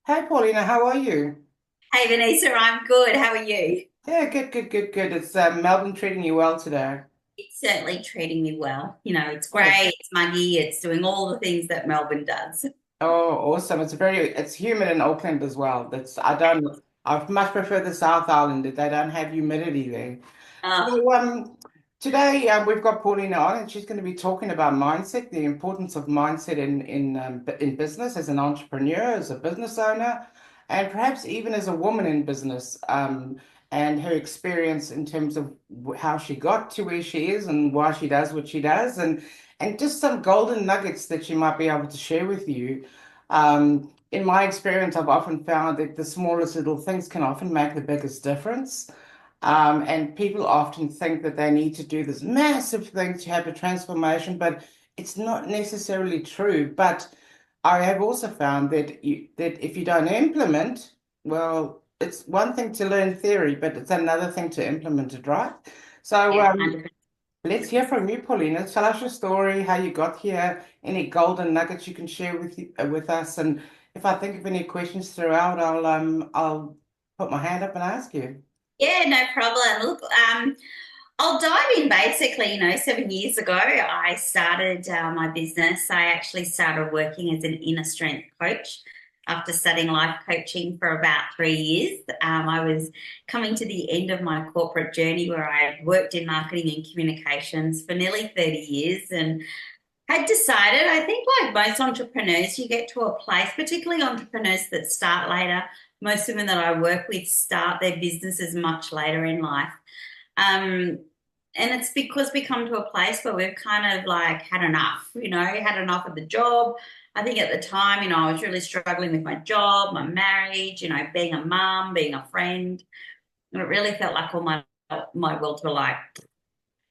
Hey Paulina, how are you? Hey Vanessa, I'm good. How are you? Yeah, good. It's Melbourne treating you well today. It's certainly treating me well. It's Oh, great, it's muggy, it's doing all the things that Melbourne does. oh, awesome! It's humid in Auckland as well. I much prefer the South Island. They don't have humidity there. Oh, So today we've got Paulina on, and she's going to be talking about mindset, the importance of mindset in business as an entrepreneur, as a business owner, and perhaps even as a woman in business. And her experience in terms of how she got to where she is and why she does what she does, and just some golden nuggets that she might be able to share with you. In my experience, I've often found that the smallest little things can often make the biggest difference. And people often think that they need to do this massive thing to have a transformation, but it's not necessarily true. But I have also found that if you don't implement, well, it's one thing to learn theory, but it's another thing to implement it, right? So yeah, 100%. let's hear from you, Paulina. Tell us your story, how you got here, any golden nuggets you can share with us, and if I think of any questions throughout, I'll put my hand up and ask you. Yeah, no problem. Look, I'll dive in basically. 7 years ago, I started my business. I actually started working as an inner strength coach after studying life coaching for about 3 years. I was coming to the end of my corporate journey where I had worked in marketing and communications for nearly 30 years and had decided, I think, like most entrepreneurs, you get to a place, particularly entrepreneurs that start later. Most women that I work with start their businesses much later in life. Um, and it's because we come to a place where we've kind of like had enough, had enough of the job. I think at the time, I was really struggling with my job, my marriage, being a mum, being a friend. And it really felt like all my worlds were like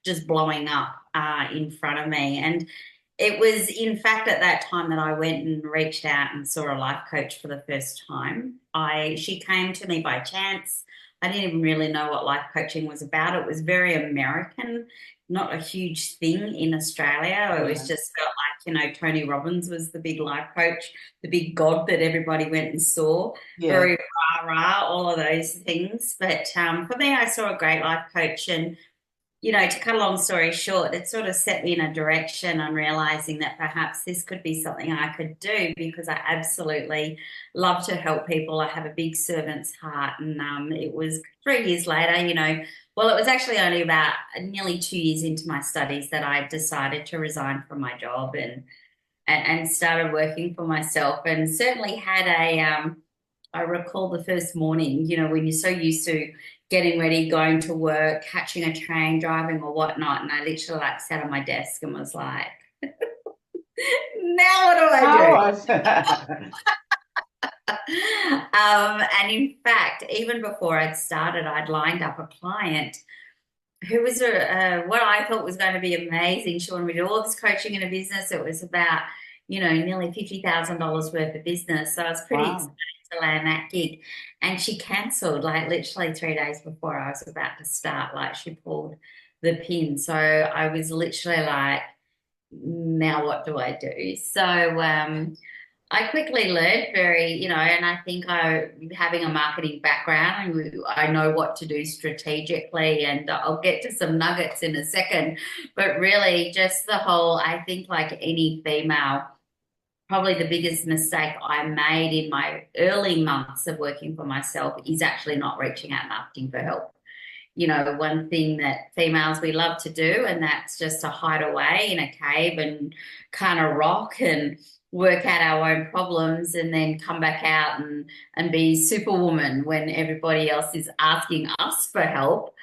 just blowing up in front of me. And it was, in fact, at that time that I went and reached out and saw a life coach for the first time. She came to me by chance. I didn't even really know what life coaching was about. It was very American, not a huge thing in Australia. It was Yeah. just felt like, Tony Robbins was the big life coach, the big god that everybody went and saw. Yeah. Very rah rah, all of those things. But for me, I saw a great life coach, and to cut a long story short, it sort of set me in a direction on realizing that perhaps this could be something I could do because I absolutely love to help people. I have a big servant's heart. And it was 3 years later, well, it was actually only about nearly 2 years into my studies that I decided to resign from my job and started working for myself, and certainly had I recall the first morning, when you're so used to getting ready, going to work, catching a train, driving or whatnot. And I literally like sat on my desk and was like, now what do I Oh, do? And in fact, even before I'd started, I'd lined up a client who was what I thought was going to be amazing. She wanted me to do all this coaching in a business. It was about, nearly $50,000 worth of business. So I was pretty excited wow. to land that gig. And she cancelled like literally 3 days before I was about to start. Like she pulled the pin. So I was literally like, now what do I do? So I quickly learned and I think having a marketing background, and I know what to do strategically, and I'll get to some nuggets in a second. But really, just the whole, I think, like any female, probably the biggest mistake I made in my early months of working for myself is actually not reaching out and asking for help. One thing that females we love to do, and that's just to hide away in a cave and kind of rock and work out our own problems and then come back out and be superwoman when everybody else is asking us for help.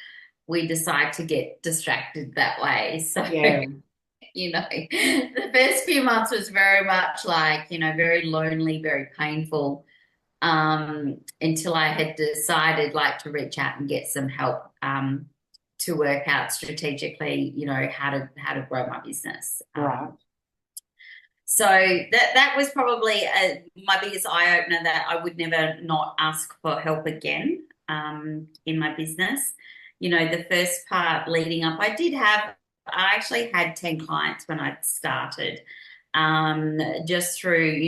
We decide to get distracted that way. So, Yeah. the first few months was very much like, very lonely, very painful, until I had decided like to reach out and get some help to work out strategically, how to grow my business. Right. So that was probably my biggest eye opener, that I would never not ask for help again in my business. The first part leading up, I actually had 10 clients when I started, just through,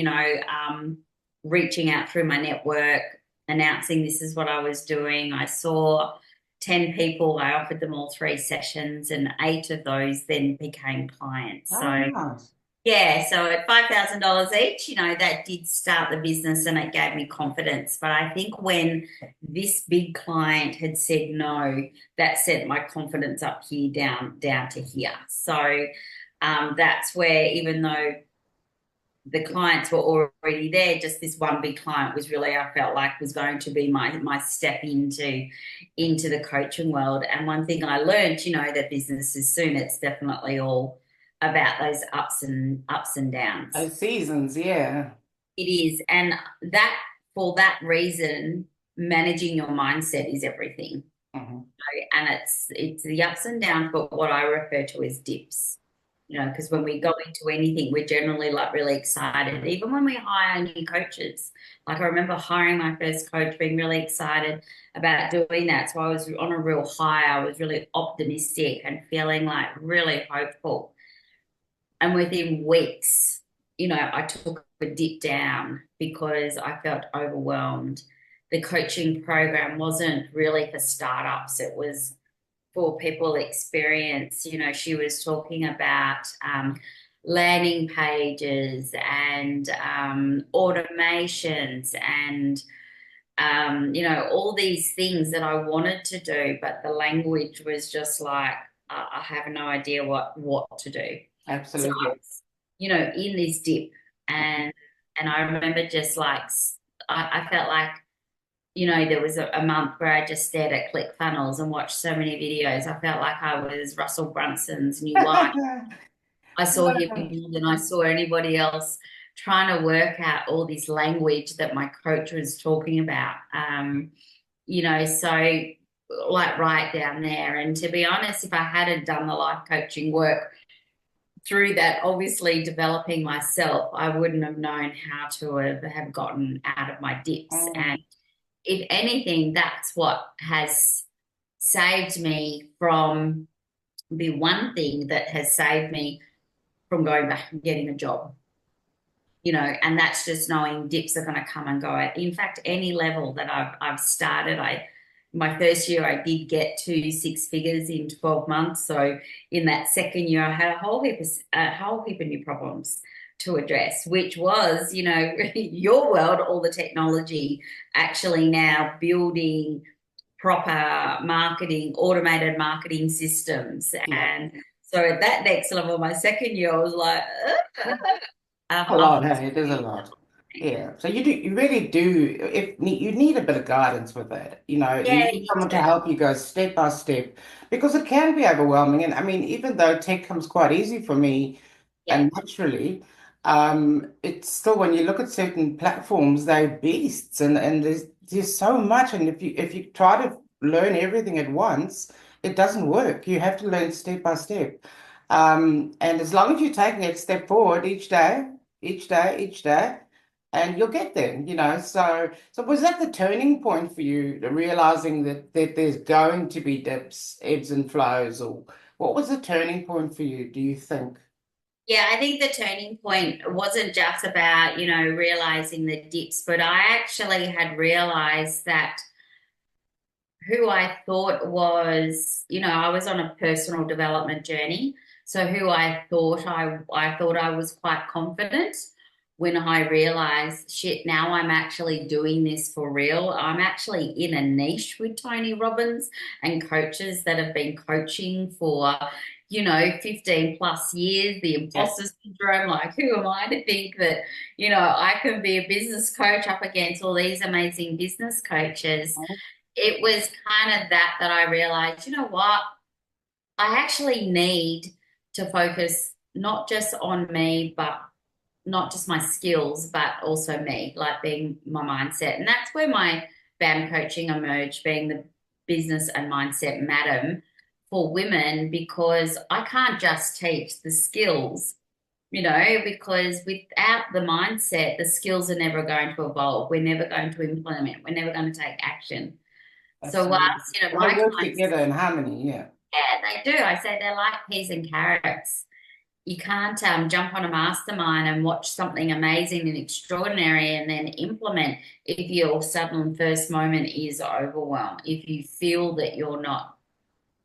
reaching out through my network, announcing this is what I was doing. I saw 10 people, I offered them all 3 sessions, and 8 of those then became clients. Oh, So, nice. yeah, so at $5,000 each, that did start the business and it gave me confidence. But I think when this big client had said no, that sent my confidence up here down to here. So that's where, even though the clients were already there, just this one big client was really, I felt like, was going to be my step into the coaching world. And one thing I learned, that business is soon, it's definitely all about those ups and downs. Seasons, yeah. It is. And that for that reason, managing your mindset is everything. Hmm. And it's the ups and downs, but what I refer to as dips. Because when we go into anything, we're generally like really excited. Even when we hire new coaches, like I remember hiring my first coach, being really excited about doing that. So I was on a real high. I was really optimistic and feeling like really hopeful. And within weeks, I took a dip down because I felt overwhelmed. The coaching program wasn't really for startups. It was for people experience. She was talking about landing pages and automations and all these things that I wanted to do, but the language was just like I have no idea what to do. So I Absolutely. was, in this dip, and I remember just like I felt like there was a month where I just stared at ClickFunnels and watched so many videos. I felt like I was Russell Brunson's new life. I saw him more than I saw anybody else trying to work out all this language that my coach was talking about. So like right down there. And to be honest, if I hadn't done the life coaching work through that, obviously developing myself, I wouldn't have known how to have gotten out of my dips. And Mm. if anything, that's what has saved me from the one thing that has saved me from going back and getting a job. And that's just knowing dips are going to come and go. In fact, any level that I've started, my first year I did get to 6 figures in 12 months. So in that second year, I had a whole heap of new problems to address, which was, your world, all the technology, actually now building proper marketing, automated marketing systems. Yeah. And so at that next level, my second year, I was like, A I'm lot, hey, it is a lot. Yeah. So you really do, if you need a bit of guidance with that, you yeah, need you someone to do. help you go step by step because it can be overwhelming. And I mean, even though tech comes quite easy for me Yeah, and naturally, it's still when you look at certain platforms, they're beasts and there's so much. And if you try to learn everything at once, it doesn't work. You have to learn step by step. And as long as you're taking it step forward each day, and you'll get there. So was that the turning point for you, realizing that there's going to be dips, ebbs and flows, or what was the turning point for you, do you think? yeah. I think the turning point wasn't just about, realizing the dips, but I actually had realized that who I thought was, I was on a personal development journey. So who I thought I was quite confident, when I realized, shit, now I'm actually doing this for real. I'm actually in a niche with Tony Robbins and coaches that have been coaching for, 15 plus years, the Yeah. imposter syndrome. Like, who am I to think that, I can be a business coach up against all these amazing business coaches? It was kind of that I realized, what? I actually need to focus not just on me, but not just my skills, but also me, like being my mindset. And that's where my BAM coaching emerged, being the business and mindset madam for women, because I can't just teach the skills, because without the mindset, the skills are never going to evolve. We're never going to implement. We're never going to take action. So Absolutely. whilst, They my work clients, together in harmony, yeah. yeah, they do. I say they're like peas and carrots. You can't jump on a mastermind and watch something amazing and extraordinary and then implement if your sudden first moment is overwhelm, if you feel that you're not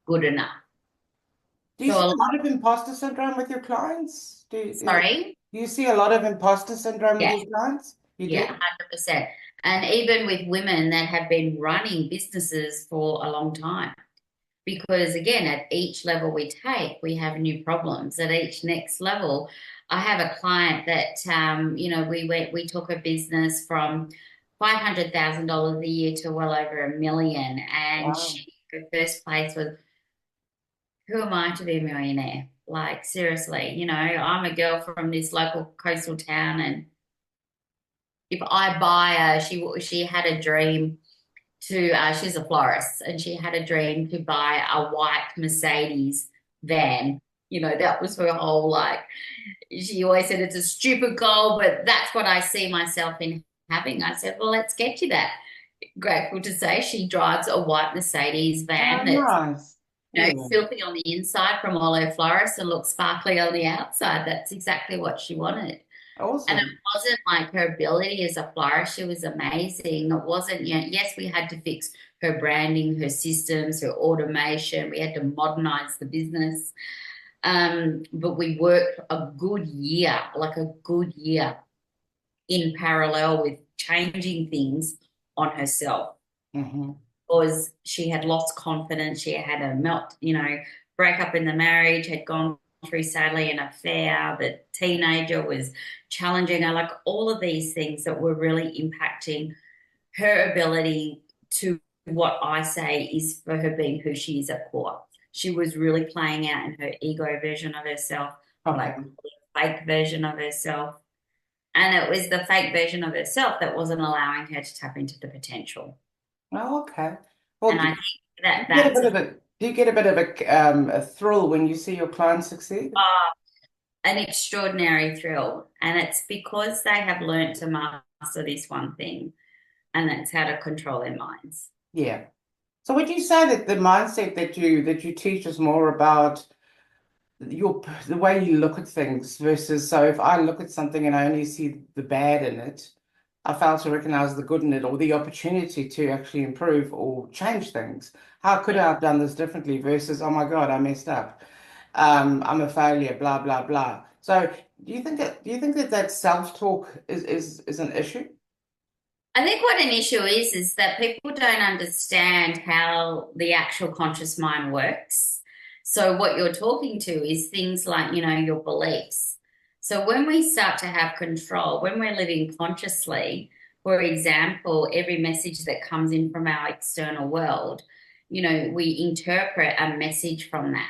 good enough. Do you So see a a lot lot, of imposter syndrome with your clients? sorry, Do you see a lot of imposter syndrome with yeah, your clients? You yeah, do? 100%. And even with women that have been running businesses for a long time. Because again, at each level we take, we have new problems. At each next level, I have a client that we took a business from $500,000 a year to well over $1 million, and Wow. her first place was, who am I to be a millionaire? Like seriously, I'm a girl from this local coastal town, and if I buy her, she had a dream to she's a florist, and she had a dream to buy a white Mercedes van. That was her whole, like, she always said it's a stupid goal, but that's what I see myself in having. I said, well, let's get you that. Grateful to say she drives a white Mercedes Oh, van that's nice. Yeah. filthy on the inside from all her florists and looks sparkly on the outside. That's exactly what she wanted. And it Awesome. wasn't like her ability as a florist. She was amazing. It wasn't, yes, we had to fix her branding, her systems, her automation. We had to modernize the business. But we worked a good year, like a good year in parallel with changing things on herself Hmm. because she had lost confidence. She had a break up in the marriage, had gone through sadly an affair. The teenager was challenging her, like all of these things that were really impacting her ability to what I say is for her being who she is at core. She was really playing out in her ego version of herself, what I Okay. call a fake version of herself. And it was the fake version of herself that wasn't allowing her to tap into the potential. Oh, okay. Well, And I do think that you get a that's bit of a do you get a bit of a thrill when you see your clients succeed? an extraordinary thrill. And it's because they have learned to master this one thing, and that's how to control their minds. Yeah. So would you say that the mindset that you teach is more about the way you look at things versus, so if I look at something and I only see the bad in it, I fail to recognize the good in it or the opportunity to actually improve or change things. How could Yeah. I have done this differently versus, oh my God, I messed up. I'm a failure, blah, blah, blah. So do you think that self-talk is an issue? I think what an issue is that people don't understand how the actual conscious mind works. So what you're talking to is things like, your beliefs. So when we start to have control, when we're living consciously, for example, every message that comes in from our external world, we interpret a message from that.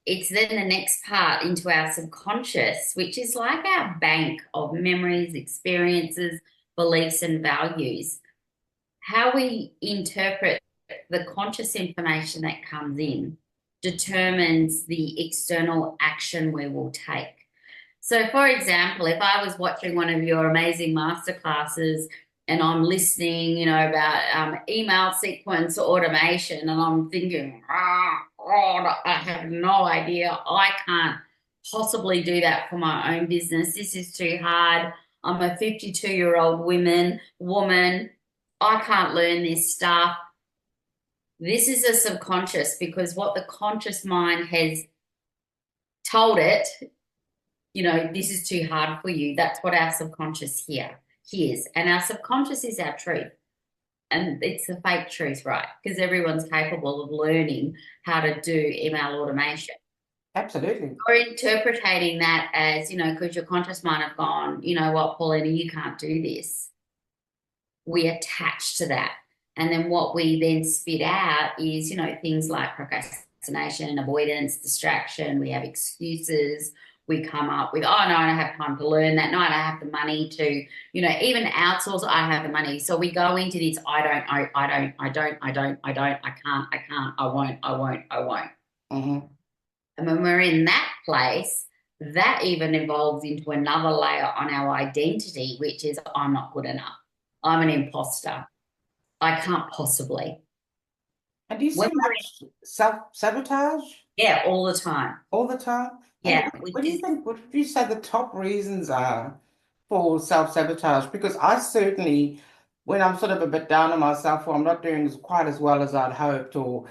It's then the next part into our subconscious, which is like our bank of memories, experiences, beliefs, and values. How we interpret the conscious information that comes in determines the external action we will take. So, for example, if I was watching one of your amazing masterclasses and I'm listening, about email sequence automation, and I'm thinking, God, I have no idea. I can't possibly do that for my own business. This is too hard. I'm a 52-year-old woman. I can't learn this stuff. This is a subconscious because what the conscious mind has told it, this is too hard for you. That's what our subconscious hears. And our subconscious is our truth. And it's the fake truth, right? Because everyone's capable of learning how to do email automation. Absolutely. Or interpreting that as, because your conscious mind have gone, you know what, Paulina, you can't do this. We attach to that. And then what we then spit out is, things like procrastination, avoidance, distraction. We have excuses. We come up with, oh, no, I don't have time to learn that. No, I don't have the money to, even outsource. I don't have the money. So we go into this, I can't, I won't. Hmm. And when we're in that place, that even evolves into another layer on our identity, which is I'm not good enough. I'm an imposter. I can't possibly. And do you When see we're much self-sabotage yeah, all the time. all the time? And Yeah, what which do you is think, what would you say the top reasons are for self-sabotage? Because I certainly, when I'm sort of a bit down on myself or I'm not doing quite as well as I'd hoped, or,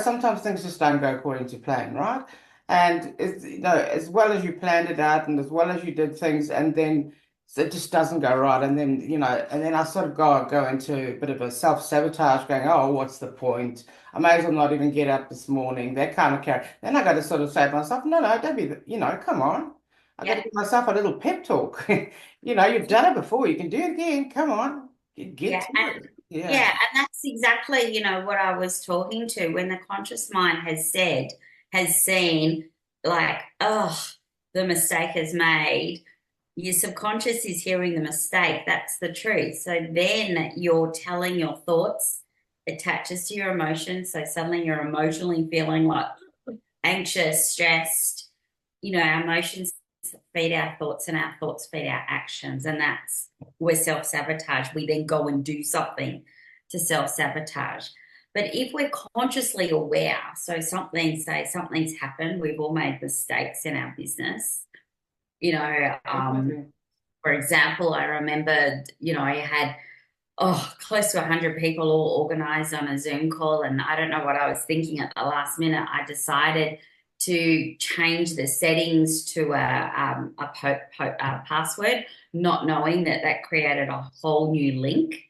sometimes things just don't go according to plan, right? And it's, as well as you planned it out and as well as you did things, and then it just doesn't go right. And then, and then I sort of go into a bit of a self-sabotage going, oh, what's the point? I may as well not even get up this morning, that kind of character. Then I got to sort of say to myself, no, no, don't be, come on. I got to yeah, give myself a little pep talk. You've done it before. You can do it again. Come on. Get yeah, to and it. Yeah. yeah, and that's exactly, what I was talking to when the conscious mind has seen, like, oh, the mistake is made. Your subconscious is hearing the mistake. That's the truth. So then you're telling your thoughts, attaches to your emotions. So suddenly you're emotionally feeling like anxious, stressed. Our emotions feed our thoughts and our thoughts feed our actions. And that's where self sabotage, we then go and do something to self sabotage. But if we're consciously aware, so something's happened, we've all made mistakes in our business. You know, um, Definitely. for example, I remembered, I had close to 100 people all organized on a Zoom call. And I don't know what I was thinking at the last minute. I decided to change the settings to a password, not knowing that that created a whole new link.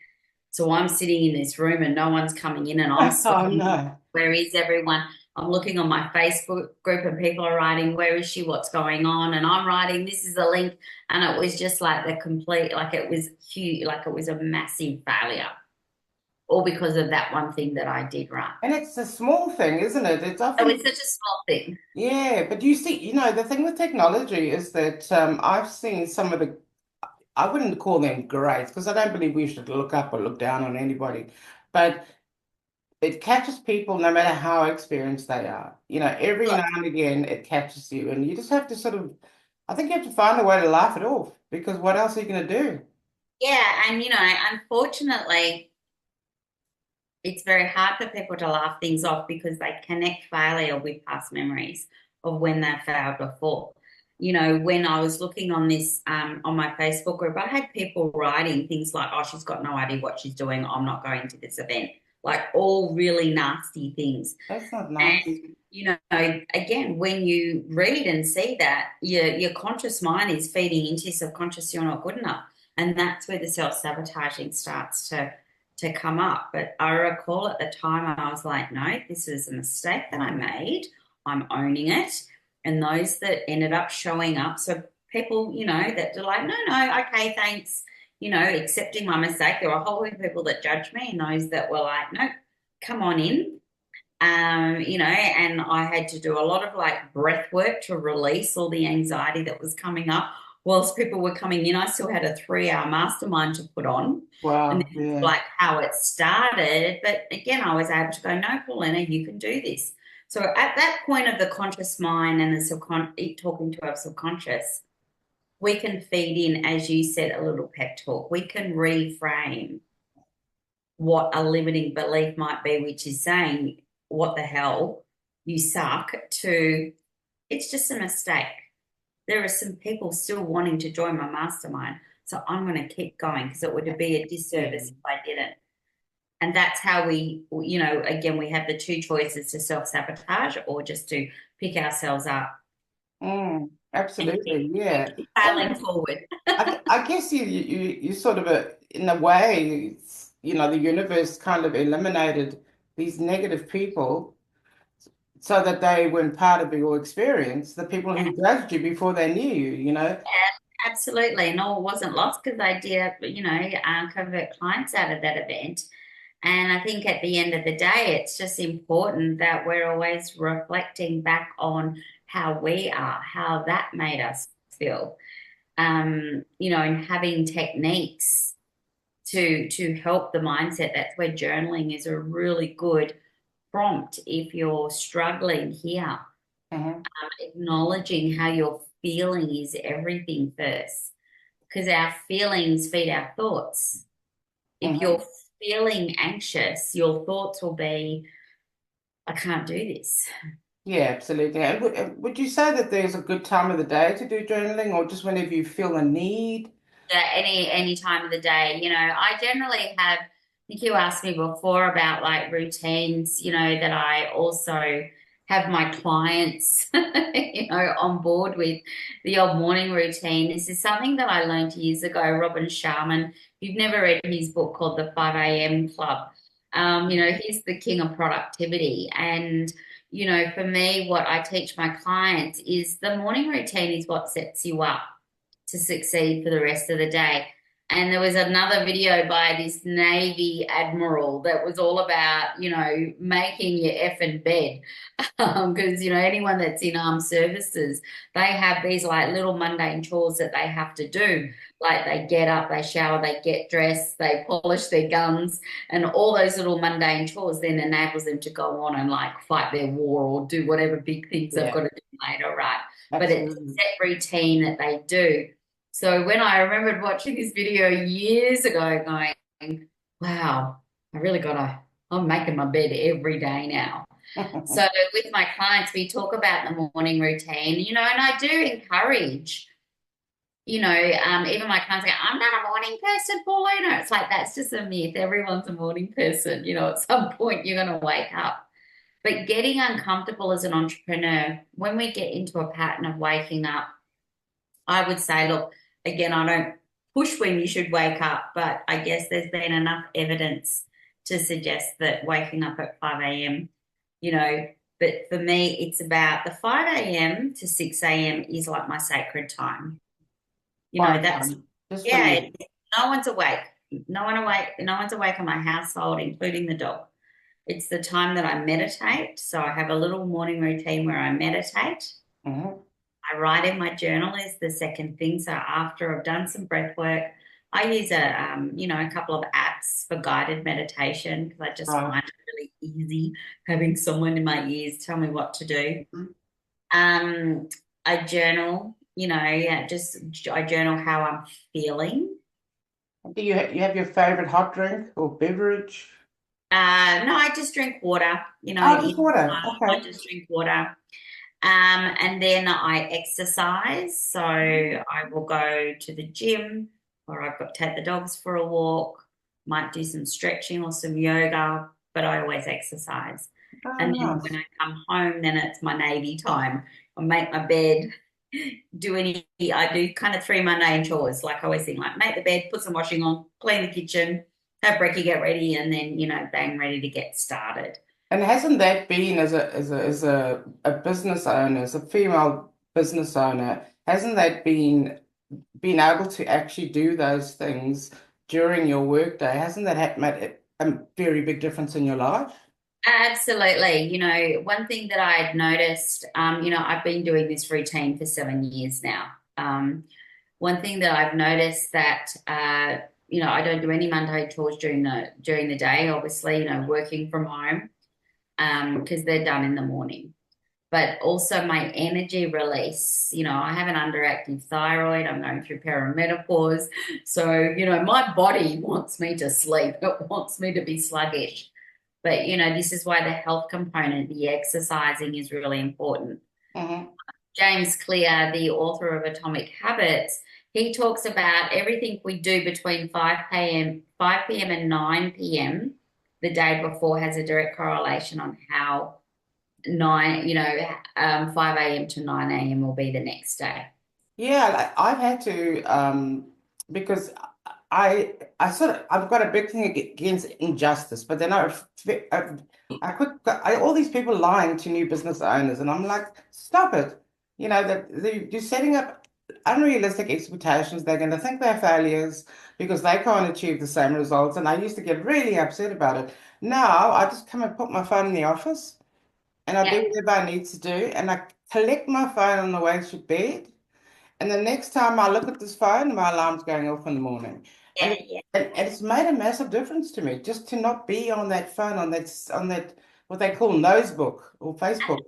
So I'm sitting in this room and no one's coming in, and I'm Oh, sweating. no. Where is everyone? I'm looking on my Facebook group and people are writing, where is she? What's going on? And I'm writing, this is the link. And it was just like the complete, like it was huge, like it was a massive failure, all because of that one thing that I did right. And it's a small thing, isn't it? It's It often, was such a small thing. yeah, but you see, the thing with technology is that I've seen some of the, I wouldn't call them greats because I don't believe we should look up or look down on anybody. But it catches people no matter how experienced they are. Every now and again it catches you, and you just have to sort of, I think you have to find a way to laugh it off because what else are you going to do? Yeah, and unfortunately, it's very hard for people to laugh things off because they connect failure with past memories of when they failed before. When I was looking on this on my Facebook group, I had people writing things like, "Oh, she's got no idea what she's doing. I'm not going to this event." Like all really nasty things. That's not nice. And again, when you read and see that, your conscious mind is feeding into your subconscious you're not good enough, and that's where the self sabotaging starts to come up. But I recall at the time I was like, no, this is a mistake that I made. I'm owning it. And those that ended up showing up, so people, that are like, no, no, okay, thanks, accepting my mistake. There were a whole heap of people that judged me, and those that were like, no, come on in. And I had to do a lot of like breath work to release all the anxiety that was coming up. Whilst people were coming in, I still had a 3 hour mastermind to put on. And Wow, this is yeah. like how it started. But again, I was able to go, no, Paulina, you can do this. So at that point of the conscious mind and the talking to our subconscious, we can feed in, as you said, a little pep talk. We can reframe what a limiting belief might be, which is saying, what the hell, you suck, to it's just a mistake. There are some people still wanting to join my mastermind. So I'm going to keep going because it would be a disservice if I didn't. And that's how again, we have the two choices to self sabotage or just to pick ourselves up and Absolutely, yeah. keep Well, failing forward. I guess you sort of in a way, the universe kind of eliminated these negative people so that they weren't part of your experience, the people Yeah, who judged you before they knew you. absolutely. And all wasn't lost because I did, convert clients out of that event. And I think at the end of the day, it's just important that we're always reflecting back on how we are, how that made us feel. And having techniques to help the mindset. That's where journaling is a really good prompt if you're struggling here. Hmm. Acknowledging how you're feeling is everything first, because our feelings feed our thoughts. If Hmm. you're feeling anxious, your thoughts will be, I can't do this. Yeah, absolutely. And would you say that there's a good time of the day to do journaling, or just whenever you feel a need? Any time of the day. I generally have, I think you asked me before about like routines, that I also have my clients, on board with the old morning routine. This is something that I learned years ago. Robin Sharman, if you've never read his book called The 5 a.m. Club, he's the king of productivity. And for me, what I teach my clients is the morning routine is what sets you up to succeed for the rest of the day. And there was another video by this Navy admiral that was all about, making your effing bed. Because, anyone that's in armed services, they have these like little mundane chores that they have to do. Like they get up, they shower, they get dressed, they polish their guns, and all those little mundane chores then enables them to go on and like fight their war or do whatever big things they've got Yeah, to do later, right? But it's a absolutely. set routine that they do. So when I remembered watching this video years ago, going, wow, I'm making my bed every day now. So with my clients, we talk about the morning routine, and I do encourage, even my clients go, I'm not a morning person, Paulina. It's like, that's just a myth. Everyone's a morning person. At some point you're going to wake up. But getting uncomfortable as an entrepreneur, when we get into a pattern of waking up, I would say, look, again, I don't push when you should wake up, but I guess there's been enough evidence to suggest that waking up at 5 a.m., you know, but for me, it's about the 5 a.m. to 6 a.m. is like my sacred time. Quiet That's, time, just for yeah, you. no one's awake. No one's awake in my household, including the dog. It's the time that I meditate. So I have a little morning routine where I meditate. Hmm. I write in my journal is the second thing. So after I've done some breath work, I use a couple of apps for guided meditation because I just Right. find it really easy having someone in my ears tell me what to do. Mhm. Um, I journal, yeah, just I journal how I'm feeling. Do you have your favorite hot drink or beverage? No, I just drink water. Oh, just water. I Okay. just drink water. And then I exercise. So I will go to the gym or I've got to take the dogs for a walk, might do some stretching or some yoga, but I always exercise. Oh, And then when nice. I come home, then it's my navy time. I make my bed, I do kind of three mundane chores. Like I always think like make the bed, put some washing on, clean the kitchen, have brekkie, get ready, and then, bang, ready to get started. And hasn't that been as a business owner, as a female business owner, hasn't that been being able to actually do those things during your workday? Hasn't that made a very big difference in your life? Absolutely. One thing that I had noticed, I've been doing this routine for 7 years now. One thing that I've noticed that, I don't do any Monday chores during the day, obviously, working from home, because they're done in the morning. But also my energy release, I have an underactive thyroid. I'm going through perimenopause. So, my body wants me to sleep. It wants me to be sluggish. But this is why the health component, the exercising is really important. Hmm. James Clear, the author of Atomic Habits, he talks about everything we do between 5 p.m. and 9 p.m. the day before has a direct correlation on how 5 a.m. to 9 a.m. will be the next day. Yeah, like I've had to because I've got a big thing against injustice, but then all these people lying to new business owners, and I'm like, stop it. That you're setting up unrealistic expectations. They're going to think they're failures because they can't achieve the same results. And I used to get really upset about it. Now I just come and put my phone in the office and I do Yeah, whatever I need to do, and I collect my phone on the way to bed. And the next time I look at this phone, my alarm's going off in the morning. And, yeah, it, yeah. and it's made a massive difference to me just to not be on that phone, on that what they call nosebook or Facebook,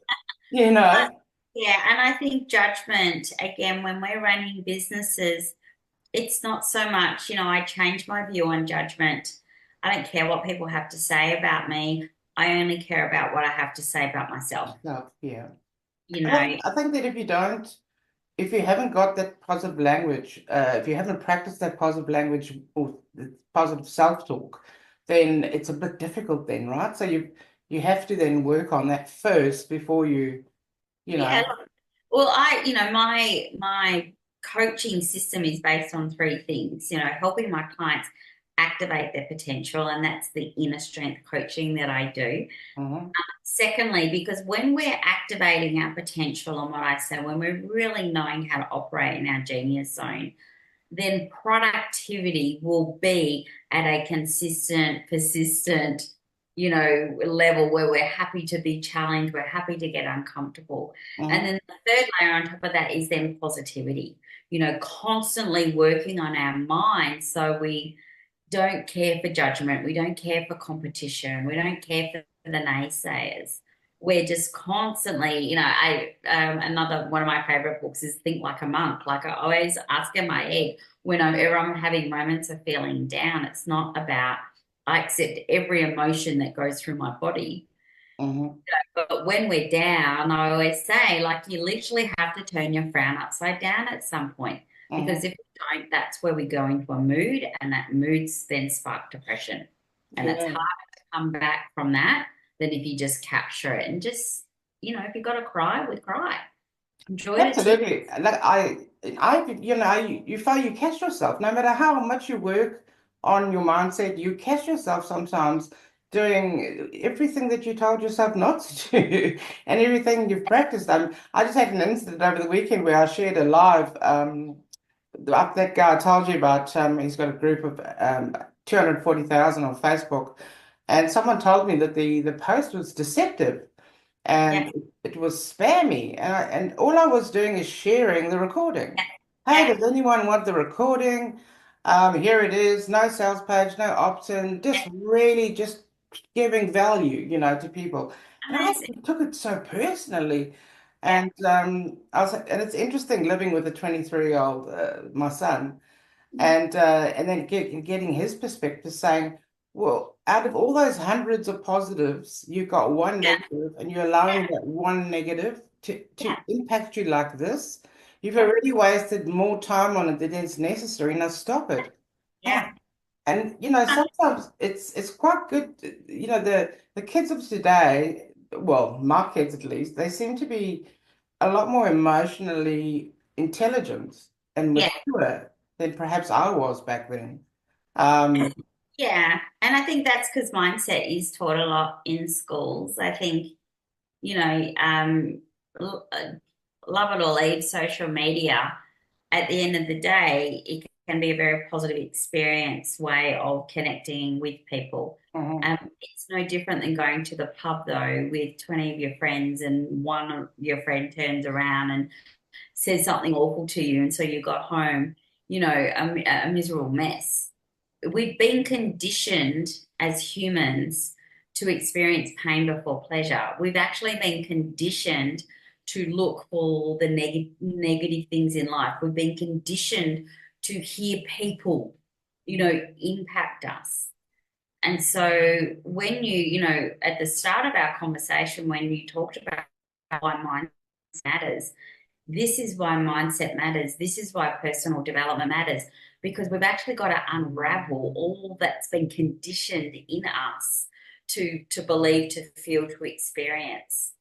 you know? Yeah, and I think judgment, again, when we're running businesses, it's not so much, I change my view on judgment. I don't care what people have to say about me. I only care about what I have to say about myself. Yourself, yeah. You know, I think that if you haven't got that positive language, if you haven't practiced that positive language or the positive self-talk, then it's a bit difficult then, right? So you have to then work on that first before you yeah. know. Look, well, my coaching system is based on three things. Helping my clients activate their potential, and that's the inner strength coaching that I do. Mhm, Secondly, because when we're activating our potential, and what I say, when we're really knowing how to operate in our genius zone, then productivity will be at a consistent, persistent, level where we're happy to be challenged, we're happy to get uncomfortable. And mhm, then the third layer on top of that is then positivity, constantly working on our minds so we don't care for judgment, we don't care for competition, we don't care for the naysayers. We're just constantly, I another one of my favorite books is Think Like a Monk. Like I always ask in my head whenever I'm having moments of feeling down, it's not about I accept every emotion that goes through my body. mhm, But when we're down, I always say, like, you literally have to turn your frown upside down at some point. Because mhm. if we don't, that's where we go into a mood, and that moods then spark depression. And it's Yeah. harder to come back from that than if you just capture it and just, if you've got to cry, we cry. Enjoy the tears. Absolutely. Like you find you catch yourself, no matter how much you work on your mindset, you catch yourself sometimes doing everything that you told yourself not to do and everything you've practiced. I just had an incident over the weekend where I shared a live, up that guy I told you about, he's got a group of 240,000 on Facebook, and someone told me that the post was deceptive and Yeah, it was spammy, and all I was doing is sharing the recording. Hey, yeah, does anyone want the recording? Here it is, no sales page, no opt-in, just really just giving value, to people. And I amazing. took it so personally. Yeah, And and it's interesting living with a 23-year-old, my son, and then getting his perspective, saying, well, out of all those hundreds of positives, you got one yeah, negative, and you're allowing yeah, that one negative to yeah, impact you like this. You've yeah, already wasted more time on it than is necessary. Now stop it. yeah. And sometimes it's quite good. The kids of today, well, my kids at least, they seem to be a lot more emotionally intelligent and Yeah. mature than perhaps I was back then. Um, Yeah, and I think that's because mindset is taught a lot in schools. I think, you know, um, love it or leave social media. At the end of the day, it can be a very positive experience way of connecting with people. mhm, It's no different than going to the pub though with 20 of your friends and one of your friend turns around and says something awful to you, and so you got home, a miserable mess. We've been conditioned as humans to experience pain before pleasure. We've actually been conditioned to look for the negative things in life. We've been conditioned to hear people, impact us. And so when at the start of our conversation, when you talked about why mindset matters, this is why mindset matters. This is why personal development matters, because we've actually got to unravel all that's been conditioned in us to believe, to feel, to experience.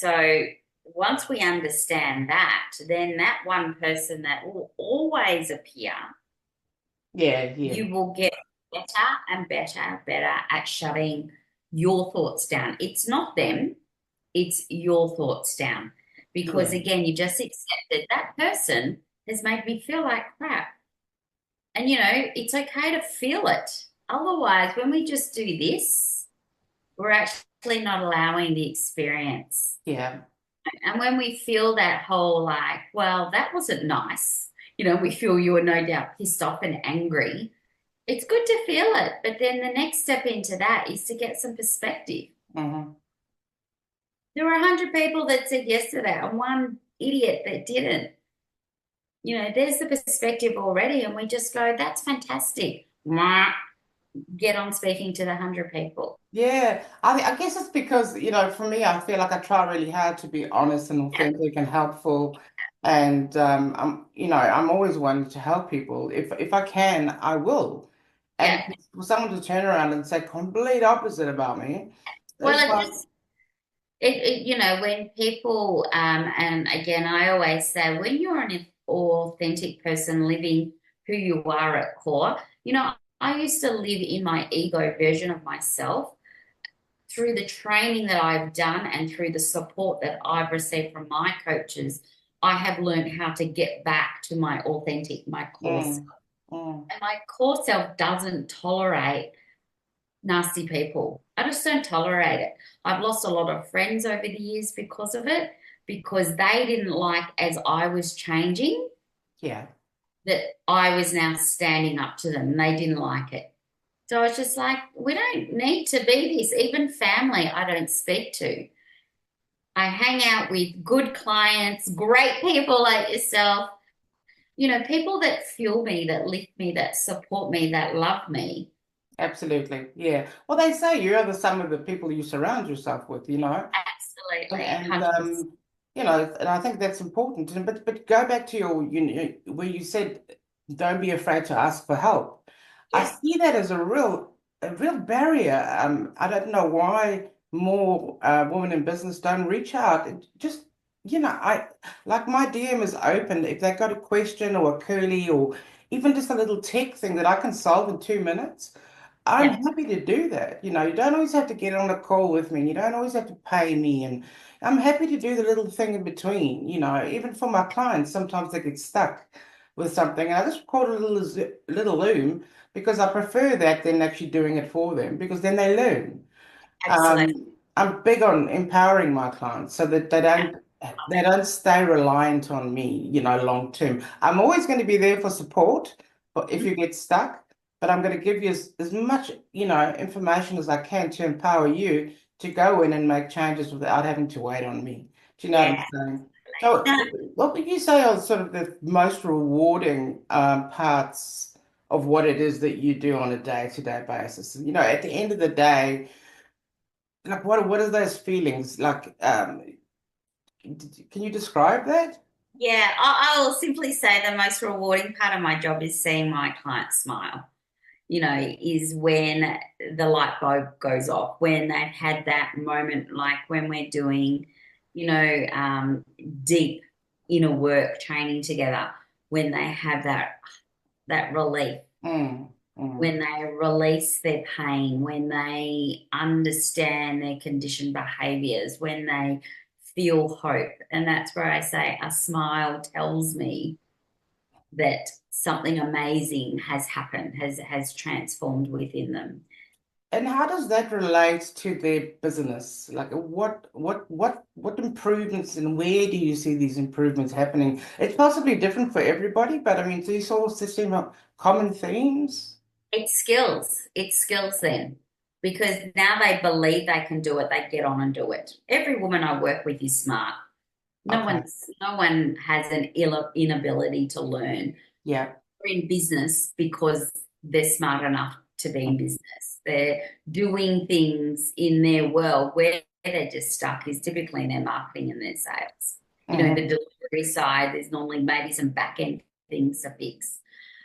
So once we understand that, then that one person that will always appear, yeah, yeah, you will get better and better at shutting your thoughts down. It's not them, it's your thoughts down. Because yeah, again, you just accepted that person has made me feel like crap. And it's okay to feel it. Otherwise, when we just do this, we're actually not allowing the experience. yeah, And when we feel that whole like, well, that wasn't nice, we feel you are no doubt pissed off and angry. It's good to feel it, but then the next step into that is to get some perspective. mhm. There were 100 people that said yes to that and one idiot that didn't. There's the perspective already, and we just go, that's fantastic. Mwah. Get on speaking to the 100 people. Yeah, I guess it's because, for me, I feel like I try really hard to be honest and Yeah, authentic and helpful. And I'm always wanting to help people. If I can, I will. And yeah. for someone to turn around and say complete opposite about me, it's Well, it like, just when people, and again, I always say, when you're an authentic person living who you are at core, I used to live in my ego version of myself. Through the training that I've done and through the support that I've received from my coaches, I have learned how to get back to my authentic, my core self. mm, mm, And my core self doesn't tolerate nasty people. I just don't tolerate it. I've lost a lot of friends over the years because of it, because they didn't like, as I was changing, yeah, that I was now standing up to them. They didn't like it. So I was just like, we don't need to be this. Even family, I don't speak to. I hang out with good clients, great people like yourself, people that fuel me, that lift me, that support me, that love me. absolutely. Yeah. Well, they say you're the sum of the people you surround yourself with. Absolutely, And 100%. and I think that's important. But go back to where you said, don't be afraid to ask for help. I Yeah, see that as a real barrier. I don't know why more women in business don't reach out. It just, I like my DM is open. If they've got a question or a curly or even just a little tech thing that I can solve in 2 minutes. I'm yeah, happy to do that. You don't always have to get on a call with me. You don't always have to pay me. And I'm happy to do the little thing in between. Even for my clients, sometimes they get stuck with something. And I just record a little loom because I prefer that than actually doing it for them because then they learn. absolutely. I'm big on empowering my clients so that they Yeah, don't stay reliant on me, long term. I'm always going to be there for support, but if you get stuck, but I'm going to give you as much, information as I can to empower you to go in and make changes without having to wait on me. Do you know what I'm yeah. saying? So, No, what would you say are sort of the most rewarding parts of what it is that you do on a day-to-day basis? At the end of the day, like what are those feelings like? Can you describe that? yeah, I will simply say the most rewarding part of my job is seeing my clients smile. Is when the light bulb goes off, when they've had that moment, like when we're doing, you know, um, deep inner work training together, when they have that relief, Mm, mm. when they release their pain, when they understand their conditioned behaviors, when they feel hope. And that's where I say a smile tells me that something amazing has happened, has transformed within them. And how does that relate to their business? Like what improvements and where do you see these improvements happening? It's possibly different for everybody, but I mean, do you sort of see common themes? It's skills then, because now they believe they can do it, they get on and do it. Every woman I work with is smart. no Okay. one's no one has an inability to learn. Yeah. They're in business because they're smart enough to be in Mhm. business. They're doing things in their world. Where they're just stuck is typically in their marketing and their sales. The Mhm. delivery side, there's normally maybe some back end things to fix.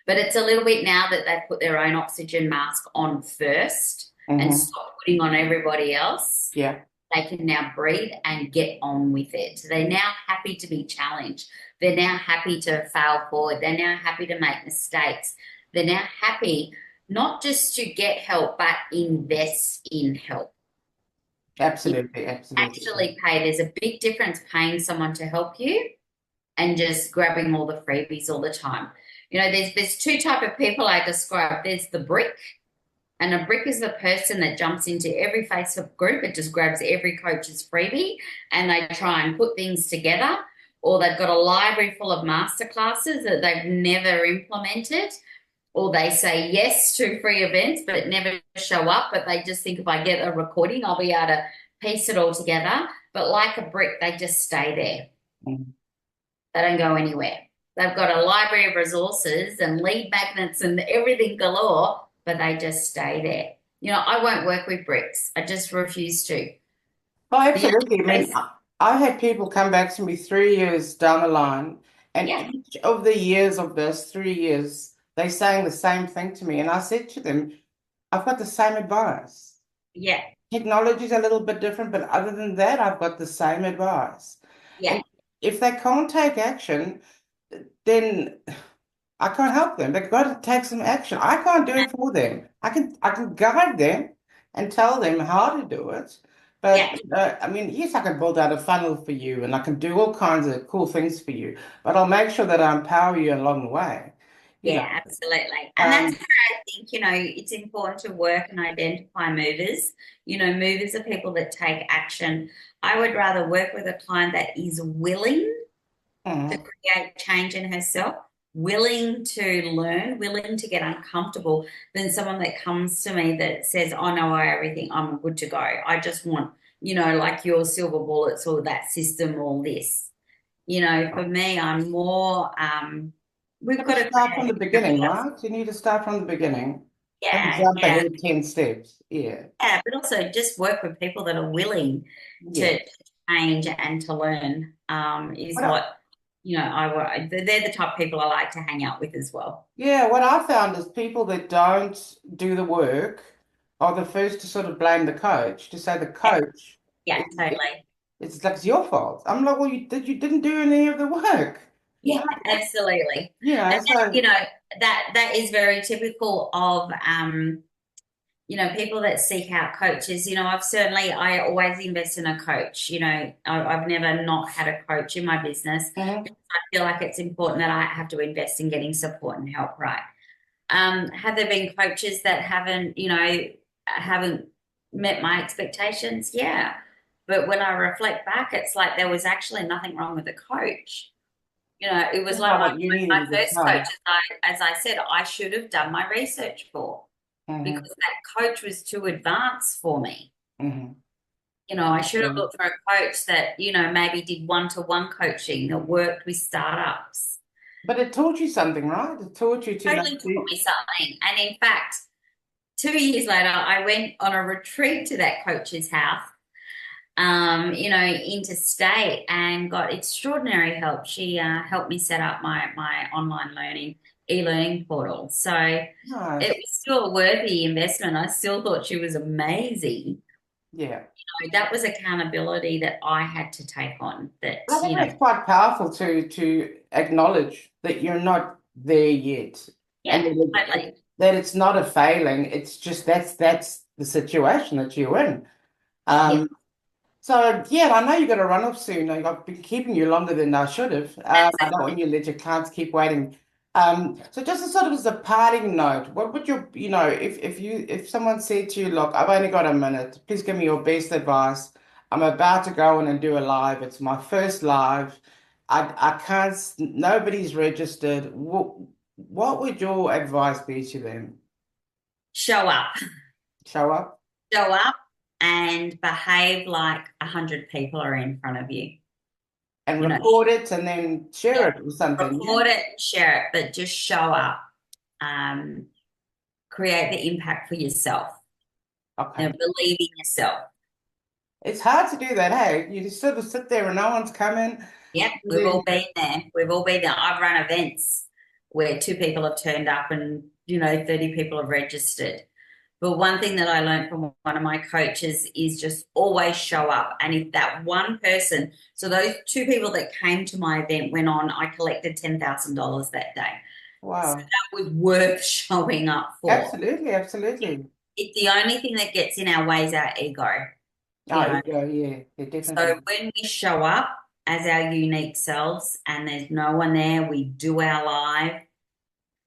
But it's a little bit now that they've put their own oxygen mask on first and Mhm. stop putting on everybody else. Yeah. They can now breathe and get on with it. They're now happy to be challenged. They're now happy to fail forward. They're now happy to make mistakes. They're now happy not just to get help, but invest in help. You Absolutely. Absolutely. actually pay. There's a big difference paying someone to help you and just grabbing all the freebies all the time. There's two type of people I describe. There's the brick, and a brick is the person that jumps into every Facebook group. It just grabs every coach's freebie and they try and put things together. Or they've got a library full of masterclasses that they've never implemented. Or they say yes to free events but never show up. But they just think if I get a recording, I'll be able to piece it all together. But like a brick, they just stay there. Mhm. They don't go anywhere. They've got a library of resources and lead magnets and everything galore, but they just stay there. I won't work with bricks. I just refuse to. Oh, The absolutely. I only mean, person, I've had people come back to me 3 years down the line, and yeah, each of the years of this 3 years, they're saying the same thing to me. And I said to them, I've got the same advice. yeah, Technology's a little bit different, but other than that, I've got the same advice. yeah, And if they can't take action, then I can't help them. They've got to take some action. I can't do it for them. I can guide them and tell them how to do it. But yeah. I mean, yes, I can build out a funnel for you and I can do all kinds of cool things for you. But I'll make sure that I empower you along the way. You know, Yeah, absolutely. And that's um, where I think, it's important to work and identify movers. Movers are people that take action. I would rather work with a client that is willing to mhm. create change in herself, willing to learn, willing to get uncomfortable, than someone that comes to me that says, "I know everything, I'm good to go. I just want, like your silver bullets or that system or this." For me, I'm more, we've Got to got to start from create the a beginning, purpose. right? You need to start from the beginning and Yeah, jump yeah, ahead 10 steps. Yeah. yeah. But also just work with people that are willing Yeah. to change and to learn, is What what, they're the type of people I like to hang out with as well. Yeah, what I found is people that don't do the work are the first to sort of blame the coach, to say the Yeah, coach, yeah, it, it, totally. it's like it's your fault. I'm like, well, you didn't do any of the work. Yeah, absolutely. And So that is very typical of people that seek out coaches. I always invest in a coach. I've never not had a coach in my business. mhm. I feel like it's important that I have to invest in getting support and help, right? Have there been coaches that haven't met my expectations? Yeah. But when I reflect back, it's like there was actually nothing wrong with the coach. It was That's like not my, what you my needed at the first coach, time. as I said, I should have done my research for, Hmm. because that coach was too advanced for me. Hmm. I should have Yeah. looked for a coach that, maybe did one-to-one coaching, that worked with startups. But it taught you something, right? It taught you to know. Totally taught me something. And in fact, 2 years later, I went on a retreat to that coach's house, interstate, and got extraordinary help. She helped me set up my online e-learning portal. So it Nice. was still a worthy investment. I still thought she was amazing. Yeah. That was accountability that I had to take on. I think that's quite powerful to acknowledge that you're not there yet, Yeah, and totally. that it's not a failing. It's just that's the situation that you're in. Yeah, So yeah, I know you got to run off soon. I've been keeping you longer than I should have. I don't want you to let your clients keep waiting. So just as sort of as a parting note, what would if someone said to you, look, I've only got a minute, please give me your best advice. I'm about to go in and do a live. It's my first live. I can't, nobody's registered. What would your advice be to them? show up. Show up Show up and behave like 100 people are in front of you. and You know, record it and then share yeah, it or something. Yeah. record it and share it, but just show up. Um, Create the impact for yourself. Okay. Believe in yourself. It's hard to do that, hey? You just sort of sit there and no one's coming. Yep, And we've all then, been there. We've all been there. I've run events where two people have turned up and, 30 people have registered. But one thing that I learned from one of my coaches is just always show up. And if that one person, so those two people that came to my event went on, I collected $10,000 that day. So wow. that was worth showing up for. Absolutely, absolutely. It's the only thing that gets in our way is our ego, you Oh, know. yeah, So definitely. when we show up as our unique selves and there's no one there, we do our live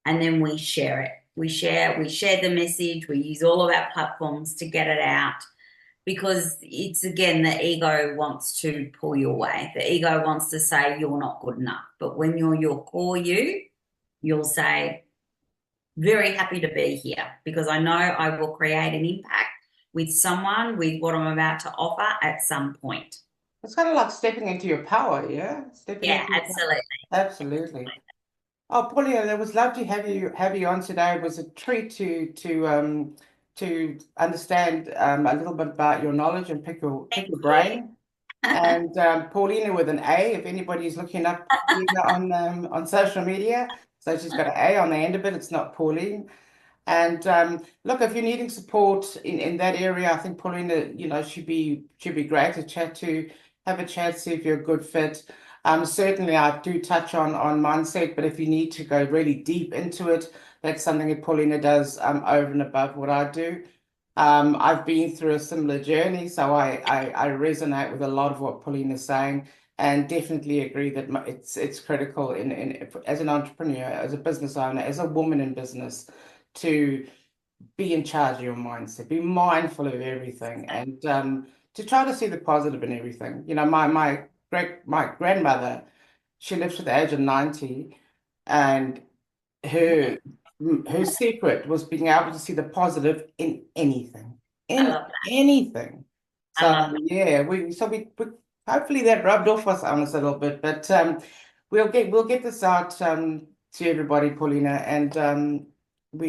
and then we share it. We share the message, we use all of our platforms to get it out, because it's, again, the ego wants to pull you away. The ego wants to say you're not good enough. But when you're your core you'll say, very happy to be here because I know I will create an impact with someone with what I'm about to offer at some point. It's kind of like stepping into your power, yeah? Stepping Yeah, into your power. absolutely. Absolutely. Oh, Paulina, it was lovely to have you on today. It was a treat to understand a little bit about your knowledge and pick Thank your you. brain. And Paulina with an A, if anybody's looking up Paulina on social media. So she's got an A on the end of it. It's not Pauline. And look, if you're needing support in that area, I think Paulina, should be great to chat to, have a chat, see if you're a good fit. Certainly, I do touch on mindset, but if you need to go really deep into it, that's something that Paulina does over and above what I do. I've been through a similar journey, so I resonate with a lot of what Paulina's saying, and definitely agree that it's critical in as an entrepreneur, as a business owner, as a woman in business to be in charge of your mindset, be mindful of everything, and to try to see the positive in everything. My grandmother, she lived to the age of 90, and her her secret was being able to see the positive I in love that. anything. I So love that. yeah, we hopefully that rubbed off on us a little bit, but we'll get this out to everybody, Paulina, and we